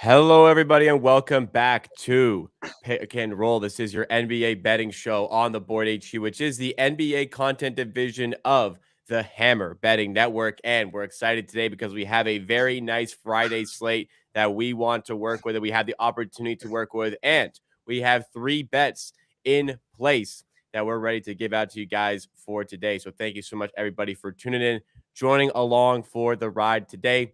Hello, everybody, and welcome back to Pick and Roll. This is your NBA betting show on the Board HQ, which is the NBA content division of the Hammer Betting Network. And we're excited today because we have a very nice Friday slate that we want to work with, and we have the opportunity to work with. And we have 3 bets in place that we're ready to give out to you guys for today. So thank you so much, everybody, for tuning in, joining along for the ride today.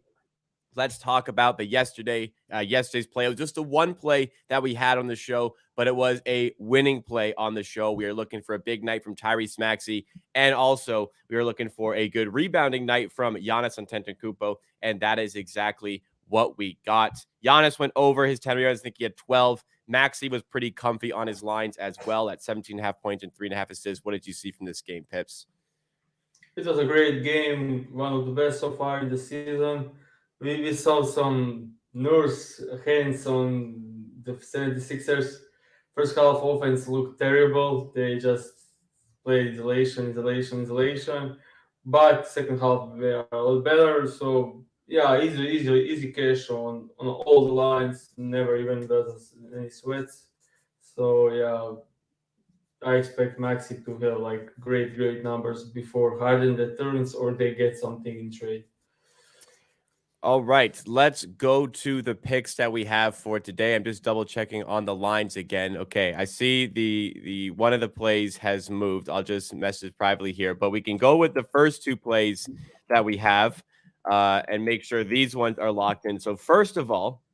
Let's talk about the yesterday's play. It was just the one play that we had on the show, but it was a winning play on the show. We are looking for a big night from Tyrese Maxey, and also we are looking for a good rebounding night from Giannis Antetokounmpo, and that is exactly what we got. Giannis went over his 10 yards. I think he had 12. Maxey was pretty comfy on his lines as well at 17.5 points and 3.5 assists. What did you see from this game, Pips? It was a great game, one of the best so far in the season. We saw some nurse hands on the 76ers. First half offense looked terrible. They just played isolation. But second half they are a lot better. So yeah, easy cash on all the lines. Never even does any sweats. So yeah, I expect Maxi to have like great numbers before Harden returns or they get something in trade. All right, let's go to the picks that we have for today. I'm just double checking on the lines again. Okay, I see the one of the plays has moved. I'll just message privately here, but we can go with the first 2 plays that we have and make sure these ones are locked in. So first of all,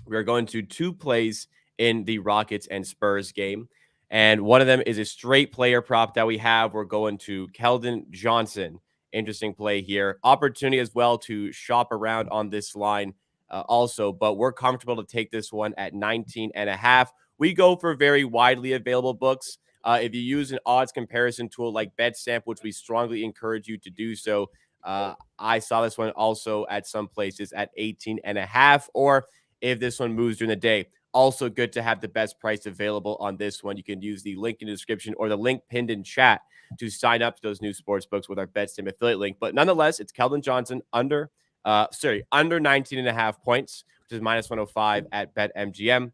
we are going to 2 plays in the Rockets and Spurs game, and one of them is a straight player prop that we have. We're going to Keldon Johnson. Interesting play here. Opportunity as well to shop around on this line also, but we're comfortable to take this one at 19.5. We go for very widely available books. If you use an odds comparison tool like BetStamp, which we strongly encourage you to do so, I saw this one also at some places at 18.5, or if this one moves during the day. Also good to have the best price available on this one. You can use the link in the description or the link pinned in chat to sign up to those new sports books with our BetStim affiliate link. But nonetheless, it's Keldon Johnson under 19.5 points, which is minus 105 at BetMGM.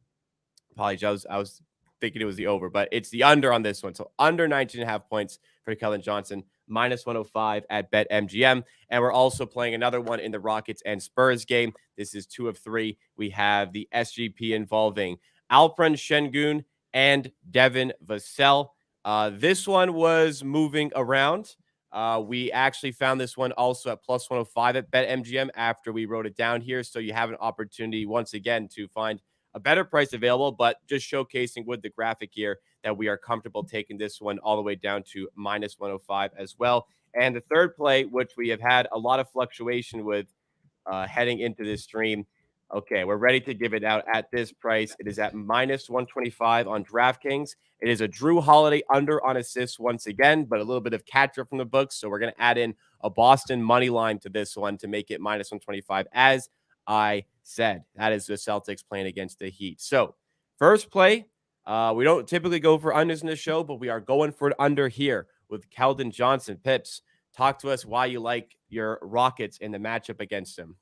Apologize, I was thinking it was the over, but it's the under on this one. So under 19.5 points for Keldon Johnson, minus 105 at BetMGM. And we're also playing another one in the Rockets and Spurs game. This is 2 of 3. We have the SGP involving Alperen Şengün and Devin Vassell. This one was moving around. We actually found this one also at plus 105 at BetMGM after we wrote it down here. So you have an opportunity once again to find a better price available, but just showcasing with the graphic here that we are comfortable taking this one all the way down to minus 105 as well. And the third play, which we have had a lot of fluctuation with heading into this stream. Okay, we're ready to give it out at this price. It is at minus 125 on DraftKings. It is a Drew Holiday under on assists once again, but a little bit of catch up from the books. So we're going to add in a Boston money line to this one to make it minus 125 as I said. That is the Celtics playing against the Heat. So first play, we don't typically go for unders in the show, but we are going for an under here with Keldon Johnson. Pips, talk to us why you like your Rockets in the matchup against him.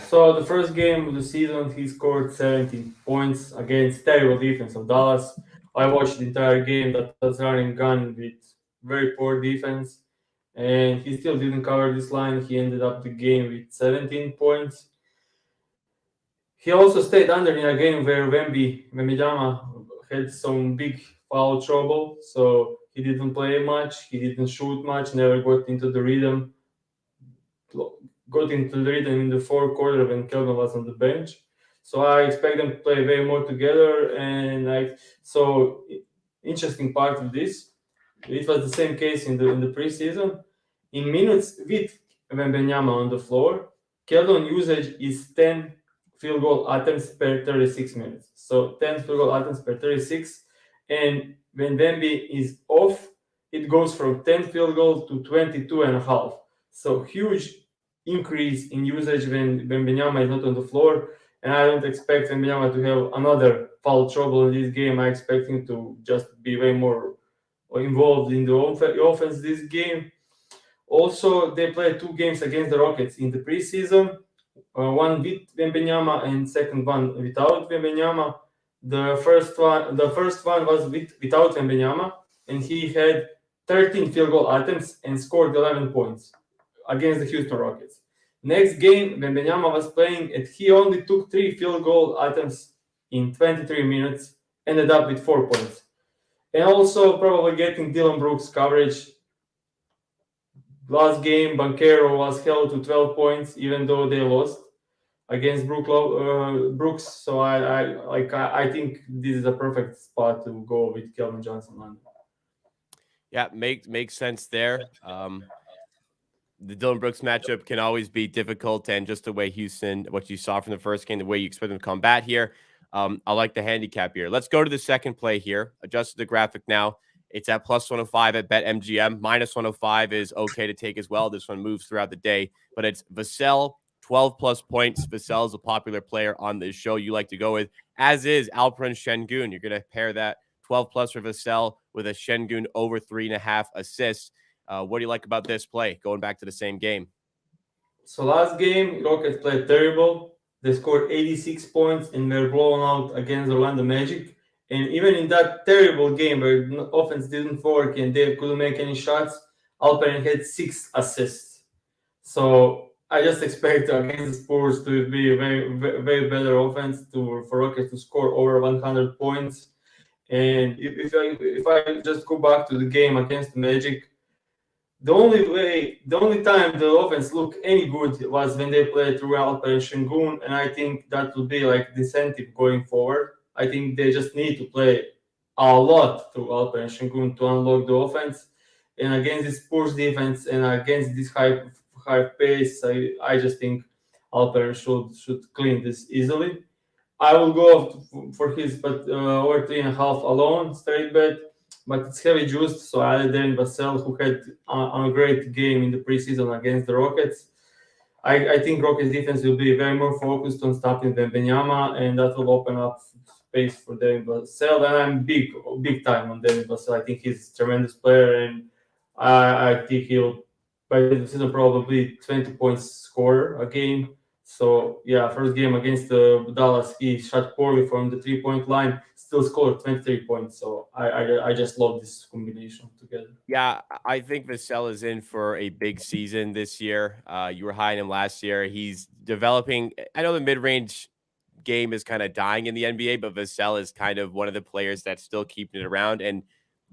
So the first game of the season, he scored 17 points against terrible defense of Dallas. I watched the entire game. That was running gun with very poor defense, and he still didn't cover this line. He ended up the game with 17 points. He also stayed under in a game where Wembanyama had some big foul trouble, so he didn't play much. He didn't shoot much. Never got into the rhythm in the fourth quarter when Kelvin was on the bench. So I expect them to play way more together. And interesting part of this, it was the same case in the preseason. In minutes with Wembanyama on the floor, Keldon usage is 10 field goal attempts per 36 minutes. So 10 field goal attempts per 36. And when Wemby is off, it goes from 10 field goal to 22 and a half. So huge increase in usage when Wembanyama is not on the floor. And I don't expect Wembanyama to have another foul trouble in this game. I expect him to just be way more involved in the offense this game. Also, they played 2 games against the Rockets in the preseason. one with Wembanyama and second one without Wembanyama. The first one was without Wembanyama, and he had 13 field goal attempts and scored 11 points against the Houston Rockets. Next game, Wembanyama was playing, and he only took 3 field goal attempts in 23 minutes, ended up with 4 points. And also probably getting Dylan Brooks coverage. Last game, Banquero was held to 12 points, even though they lost against Brooks. So I think this is a perfect spot to go with Kelvin Johnson. Yeah, makes sense there. The Dylan Brooks matchup can always be difficult, and just the way Houston, what you saw from the first game, the way you expect them to combat here, I like the handicap here. Let's go to the second play here. Adjusted the graphic now. It's at plus 105 at BetMGM. Minus 105 is okay to take as well. This one moves throughout the day, but it's Vassell, 12 plus points. Vassell is a popular player on this show you like to go with, as is Alperen Şengün. You're going to pair that 12 plus for Vassell with a Şengün over 3.5 assists. What do you like about this play? Going back to the same game. So last game, Rockets played terrible. They scored 86 points and were blown out against Orlando Magic. And even in that terrible game where offense didn't work and they couldn't make any shots, Alperen had 6 assists. So I just expect against the Spurs to be a very better offense for Rockets to score over 100 points. And if I just go back to the game against the Magic, the only time the offense looked any good was when they played through Alperen Şengün, and I think that will be like the incentive going forward. I think they just need to play a lot through Alperen Şengün to unlock the offense. And against this Spurs defense and against this high pace, I just think Alperen should clean this easily. I will go for his but over 3.5 alone straight bet, but it's heavy juiced. So I added in Vassell, who had a great game in the preseason against the Rockets. I think Rockets defense will be very more focused on stopping Wembanyama, and that will open up space for Devin Vassell. And I'm big time on Devin Vassell. I think he's a tremendous player, and I think he'll by the end of the season probably 20 points scorer a game. So yeah, first game against Dallas, he shot poorly from the 3 point line, still scored 23 points. So I just love this combination together. Yeah, I think Vassell is in for a big season this year. You were high on him last year. He's developing. I know the mid-range game is kind of dying in the NBA, but Vassell is kind of one of the players that's still keeping it around and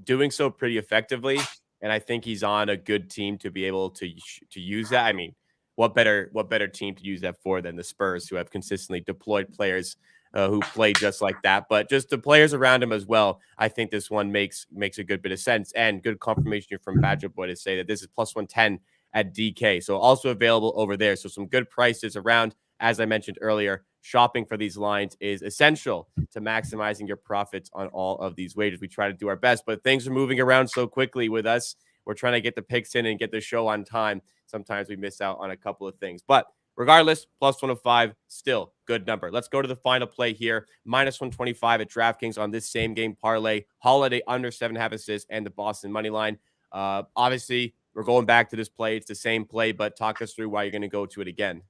doing so pretty effectively. And I think he's on a good team to be able to use that. I mean, what better team to use that for than the Spurs, who have consistently deployed players who play just like that, but just the players around him as well. I think this one makes a good bit of sense, and good confirmation from Badger Boy to say that this is plus 110 at DK. So also available over there. So some good prices around. As I mentioned earlier, shopping for these lines is essential to maximizing your profits on all of these wagers. We try to do our best, but things are moving around so quickly with us. We're trying to get the picks in and get the show on time. Sometimes we miss out on a couple of things, but regardless, plus 105, still good number. Let's go to the final play here. Minus 125 at DraftKings on this same game parlay. Holiday under 7.5 assists and the Boston money line. Obviously, we're going back to this play. It's the same play, but talk us through why you're going to go to it again.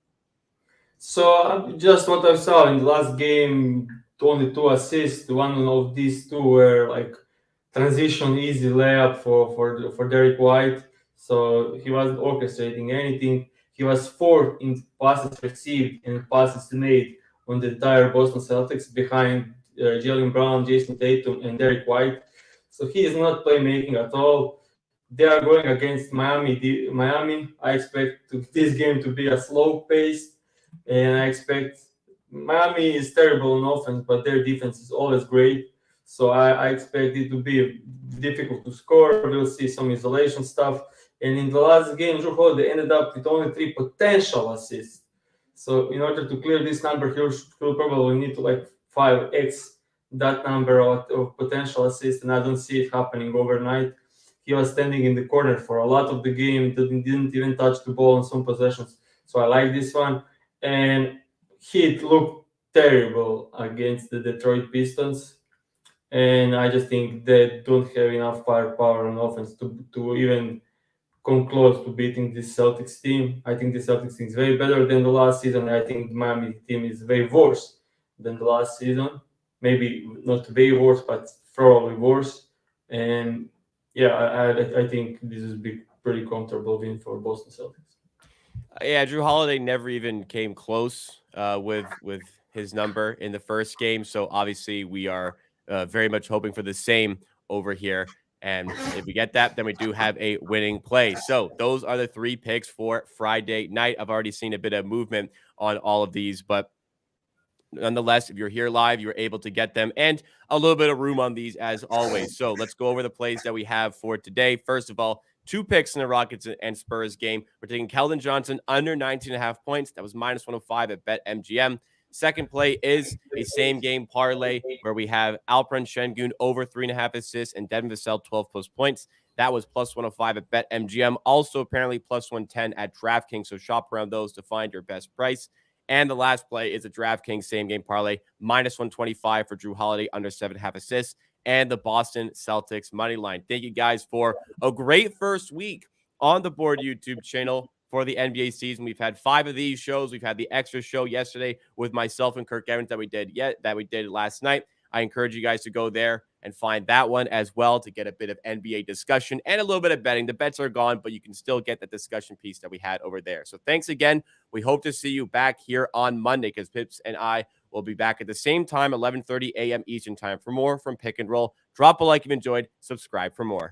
So just what I saw in the last game, only 2 assists. One of these two were like transition easy layup for Derek White. So he wasn't orchestrating anything. He was fourth in passes received and passes made on the entire Boston Celtics behind Jalen Brown, Jason Tatum, and Derek White. So he is not playmaking at all. They are going against Miami. Miami. I expect this game to be a slow pace, and I expect Miami is terrible on offense, but their defense is always great. So I expect it to be difficult to score. We'll see some isolation stuff. And in the last game, Drew Holiday ended up with only 3 potential assists. So in order to clear this number, he'll probably need to like 5x that number of potential assists, and I don't see it happening overnight. He was standing in the corner for a lot of the game, didn't even touch the ball on some possessions. So I like this one. And he looked terrible against the Detroit Pistons. And I just think they don't have enough firepower on offense to even come close to beating this Celtics team. I think the Celtics team is very better than the last season. I think the Miami team is very worse than the last season. Maybe not very worse, but probably worse. And yeah, I think this is be pretty comfortable win for Boston Celtics. Yeah, Drew Holiday never even came close with his number in the first game. So obviously we are very much hoping for the same over here. And if we get that, then we do have a winning play. So those are the 3 picks for Friday night. I've already seen a bit of movement on all of these, but nonetheless, if you're here live, you're able to get them and a little bit of room on these as always. So let's go over the plays that we have for today. First of all, 2 picks in the Rockets and Spurs game. We're taking Keldon Johnson under 19.5 points. That was minus 105 at BetMGM. Second play is a same game parlay where we have Alperen Şengün over 3.5 assists and Devin Vassell 12 plus points. That was plus 105 at BetMGM. Also, apparently plus 110 at DraftKings. So shop around those to find your best price. And the last play is a DraftKings same game parlay, minus 125 for Drew Holiday under 7.5 assists, and the Boston Celtics money line. Thank you guys for a great first week on the Board YouTube channel for the NBA season. We've had 5 of these shows. We've had the extra show yesterday with myself and Kirk Evans that we did last night. I encourage you guys to go there and find that one as well to get a bit of NBA discussion and a little bit of betting. The bets are gone, but you can still get the discussion piece that we had over there. So thanks again. We hope to see you back here on Monday because Pips and I will be back at the same time, 11:30 a.m. Eastern time for more from Pick and Roll. Drop a like if you enjoyed. Subscribe for more.